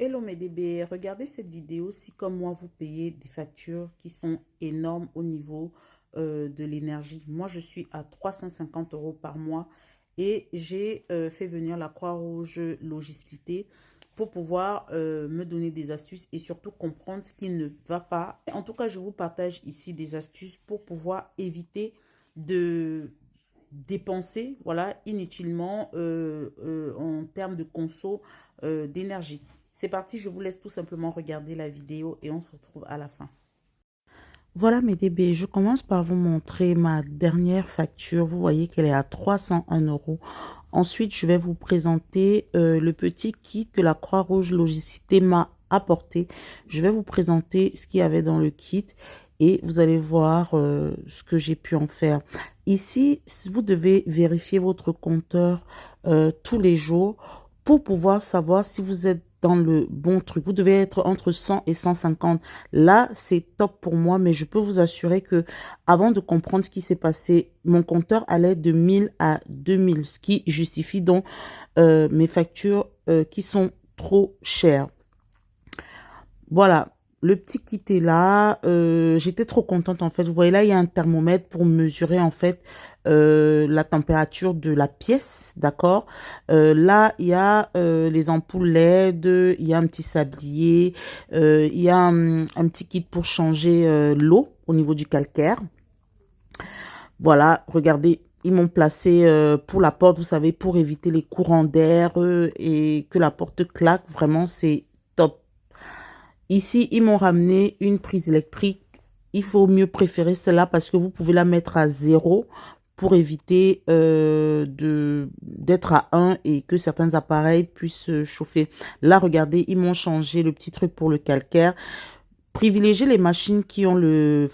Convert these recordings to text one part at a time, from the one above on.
Hello mes DB, regardez cette vidéo si comme moi vous payez des factures qui sont énormes au niveau de l'énergie. Moi je suis à 350 € par mois et j'ai fait venir la Croix-Rouge Logisticité pour pouvoir me donner des astuces et surtout comprendre ce qui ne va pas. En tout cas, je vous partage ici des astuces pour pouvoir éviter de dépenser voilà, inutilement en termes de conso d'énergie. C'est parti, je vous laisse tout simplement regarder la vidéo et on se retrouve à la fin. Voilà mes DB, je commence par vous montrer ma dernière facture. Vous voyez qu'elle est à 301 €. Ensuite, je vais vous présenter le petit kit que la Croix-Rouge Logisticité m'a apporté. Je vais vous présenter ce qu'il y avait dans le kit et vous allez voir ce que j'ai pu en faire. Ici, vous devez vérifier votre compteur tous les jours pour pouvoir savoir si vous êtes dans le bon truc. Vous devez être entre 100 et 150. Là, c'est top pour moi, mais je peux vous assurer que avant de comprendre ce qui s'est passé, mon compteur allait de 1000 à 2000, ce qui justifie donc mes factures qui sont trop chères. Voilà. Le petit kit est là, j'étais trop contente en fait. Vous voyez là, il y a un thermomètre pour mesurer en fait la température de la pièce, d'accord. Là, il y a les ampoules LED, il y a un petit sablier, il y a un petit kit pour changer l'eau au niveau du calcaire. Voilà, regardez, ils m'ont placé pour la porte, vous savez, pour éviter les courants d'air et que la porte claque. Vraiment, c'est top. Ici, ils m'ont ramené une prise électrique. Il faut mieux préférer celle-là parce que vous pouvez la mettre à 0 pour éviter d'être à 1 et que certains appareils puissent chauffer. Là, regardez, ils m'ont changé le petit truc pour le calcaire. Privilégiez les machines qui ont le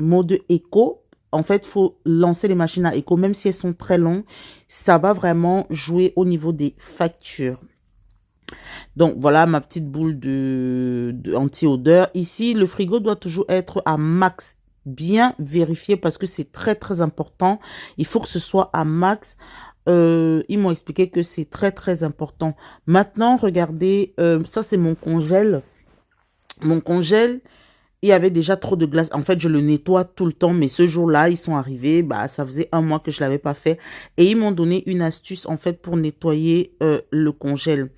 mode éco. En fait, il faut lancer les machines à éco, même si elles sont très longues. Ça va vraiment jouer au niveau des factures. Donc, voilà ma petite boule de anti-odeur. Ici, le frigo doit toujours être à max. Bien vérifié parce que c'est très, très important. Il faut que ce soit à max. Ils m'ont expliqué que c'est très, très important. Maintenant, regardez, ça, c'est mon congèle. Mon congèle, il y avait déjà trop de glace. En fait, je le nettoie tout le temps. Mais ce jour-là, ils sont arrivés. Bah, ça faisait un mois que je ne l'avais pas fait. Et ils m'ont donné une astuce, en fait, pour nettoyer le congèle.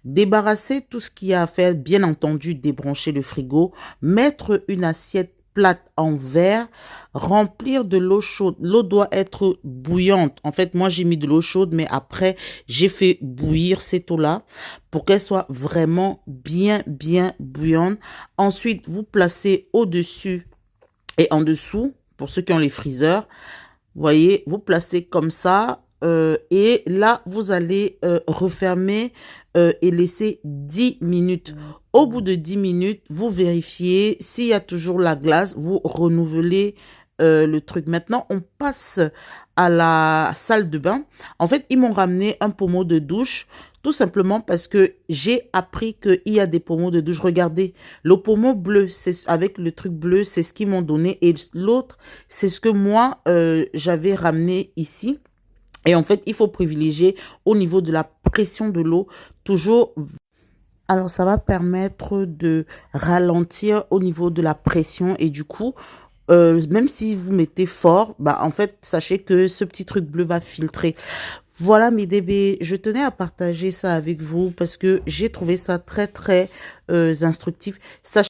Débarrasser tout ce qu'il y a à faire. Bien entendu, débrancher le frigo. Mettre une assiette plate en verre. Remplir de l'eau chaude. L'eau doit être bouillante. En fait, moi, j'ai mis de l'eau chaude. Mais après, j'ai fait bouillir cette eau-là pour qu'elle soit vraiment bien bouillante. Ensuite, vous placez au-dessus et en dessous, pour ceux qui ont les freezers, vous voyez, vous placez comme ça. Et là, vous allez refermer et laisser 10 minutes. Au bout de 10 minutes, vous vérifiez s'il y a toujours la glace, vous renouvelez le truc. Maintenant, on passe à la salle de bain. En fait, ils m'ont ramené un pommeau de douche, tout simplement parce que j'ai appris qu'il y a des pommeaux de douche. Regardez, le pommeau bleu, c'est avec le truc bleu, c'est ce qu'ils m'ont donné. Et l'autre, c'est ce que moi, j'avais ramené ici. Et en fait, il faut privilégier au niveau de la pression de l'eau, toujours. Alors, ça va permettre de ralentir au niveau de la pression et du coup, même si vous mettez fort, bah en fait, sachez que ce petit truc bleu va filtrer. Voilà mes DB, je tenais à partager ça avec vous parce que j'ai trouvé ça très instructif. Sachez